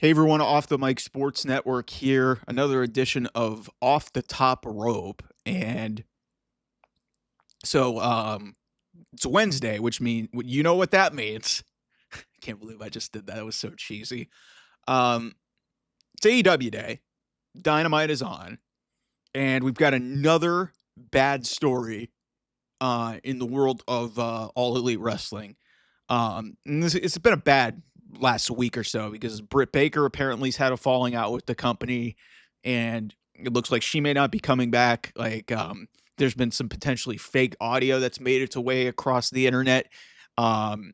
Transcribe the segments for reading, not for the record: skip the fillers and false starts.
Hey everyone, Off the Mic Sports Network here. Another edition of Off the Top Rope. And so it's Wednesday, which means you know what that means. I can't believe I just did that. That was so cheesy. Um it's AEW Day. Dynamite is on, and we've got another bad story in the world of all elite wrestling. It's been a bad last week or so because Britt Baker apparently has had a falling out with the company, and it looks like she may not be coming back. There's been some potentially fake audio that's made its way across the internet. Um,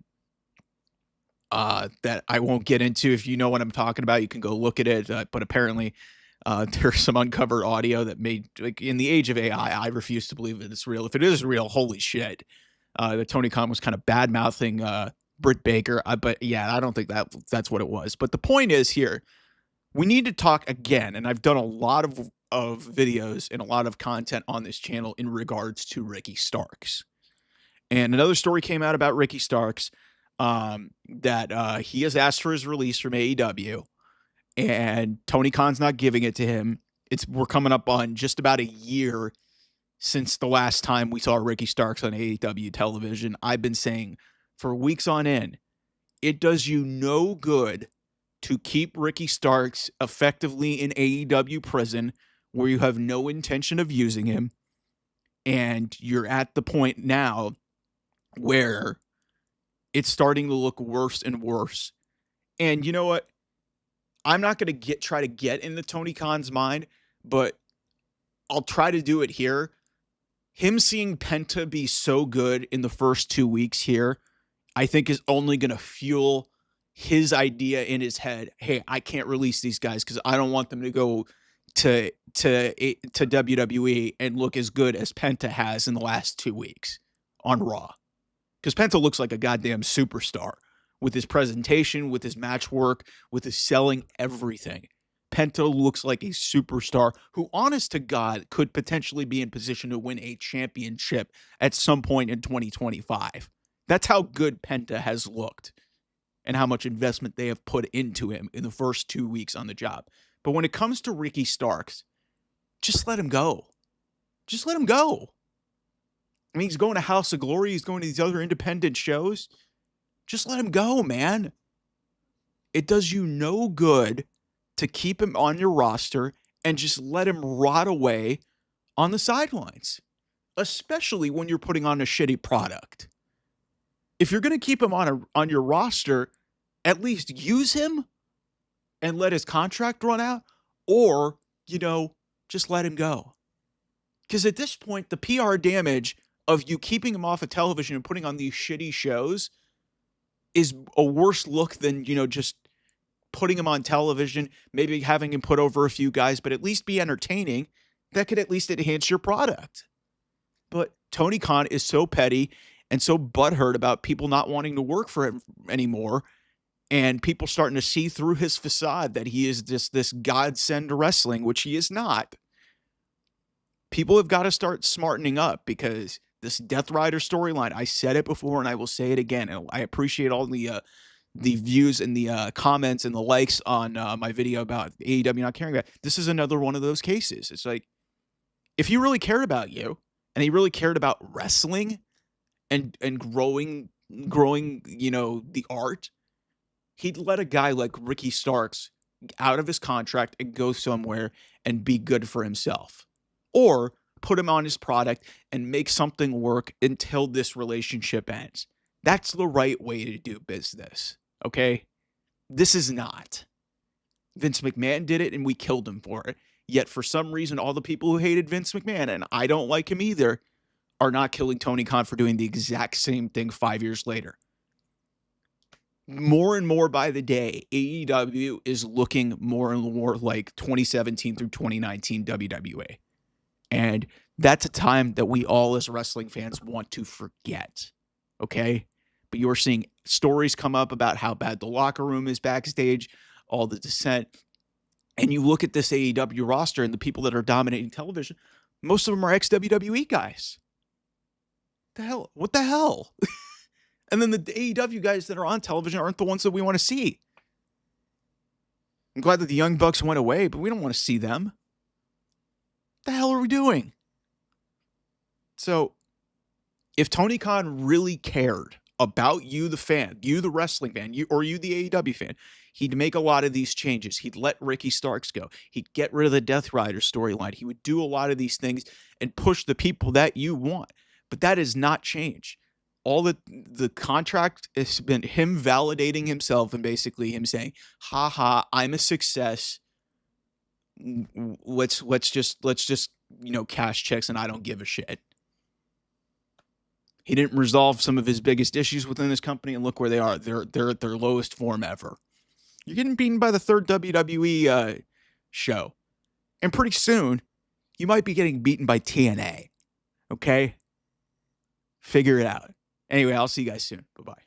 that I won't get into. If you know what I'm talking about, you can go look at it. But apparently, there's some uncovered audio that made, like, in the age of AI, I refuse to believe that it's real. If it is real, holy shit. That Tony Khan was kind of bad mouthing Britt Baker, but yeah, I don't think that's what it was. But the point is here, we need to talk again, and I've done a lot of videos and a lot of content on this channel in regards to Ricky Starks. And another story came out about Ricky Starks, that he has asked for his release from AEW, and Tony Khan's not giving it to him. We're coming up on just about a year since the last time we saw Ricky Starks on AEW television. I've been saying for weeks on end, it does you no good to keep Ricky Starks effectively in AEW prison where you have no intention of using him. And you're at the point now where it's starting to look worse and worse. And you know what? I'm not going to try to get into Tony Khan's mind, but I'll try to do it here. Him seeing Penta be so good in the first 2 weeks here, I think is only going to fuel his idea in his head. Hey, I can't release these guys because I don't want them to go to WWE and look as good as Penta has in the last 2 weeks on Raw. Because Penta looks like a goddamn superstar with his presentation, with his match work, with his selling, everything. Penta looks like a superstar who, honest to God, could potentially be in position to win a championship at some point in 2025. That's how good Penta has looked and how much investment they have put into him in the first 2 weeks on the job. But when it comes to Ricky Starks, just let him go. Just let him go. I mean, he's going to House of Glory. He's going to these other independent shows. Just let him go, man. It does you no good to keep him on your roster and just let him rot away on the sidelines, especially when you're putting on a shitty product. If you're going to keep him on your roster, at least use him and let his contract run out, or, just let him go. Because at this point, the PR damage of you keeping him off of television and putting on these shitty shows is a worse look than, just putting him on television, maybe having him put over a few guys, but at least be entertaining. That could at least enhance your product. But Tony Khan is so petty and so butthurt about people not wanting to work for him anymore, and people starting to see through his facade that he is this godsend to wrestling, which he is not. People have got to start smartening up, because this Death Rider storyline, I said it before and I will say it again. And I appreciate all the views and the comments and the likes on my video about AEW not caring about it. This is another one of those cases. It's like, if he really cared about you and he really cared about wrestling and growing, the art, he'd let a guy like Ricky Starks out of his contract and go somewhere and be good for himself. Or put him on his product and make something work until this relationship ends. That's the right way to do business, okay? This is not. Vince McMahon did it and we killed him for it. Yet for some reason, all the people who hated Vince McMahon, and I don't like him either, are not killing Tony Khan for doing the exact same thing 5 years later. More and more by the day, AEW is looking more and more like 2017 through 2019 WWE. And that's a time that we all as wrestling fans want to forget, okay? But you're seeing stories come up about how bad the locker room is backstage, all the dissent. And you look at this AEW roster and the people that are dominating television, most of them are ex-WWE guys. What the hell? And then the AEW guys that are on television aren't the ones that we want to see. I'm glad that the Young Bucks went away, but we don't want to see them. What the hell are we doing? So, if Tony Khan really cared about you, the fan, you, the wrestling fan, you the AEW fan, he'd make a lot of these changes. He'd let Ricky Starks go. He'd get rid of the Death Rider storyline. He would do a lot of these things and push the people that you want. But that has not changed. All the contract has been him validating himself and basically him saying, "Ha ha, I'm a success. Let's just cash checks and I don't give a shit." He didn't resolve some of his biggest issues within his company, and look where they are. They're at their lowest form ever. You're getting beaten by the third WWE show. And pretty soon, you might be getting beaten by TNA. Okay? Figure it out. Anyway, I'll see you guys soon. Bye-bye.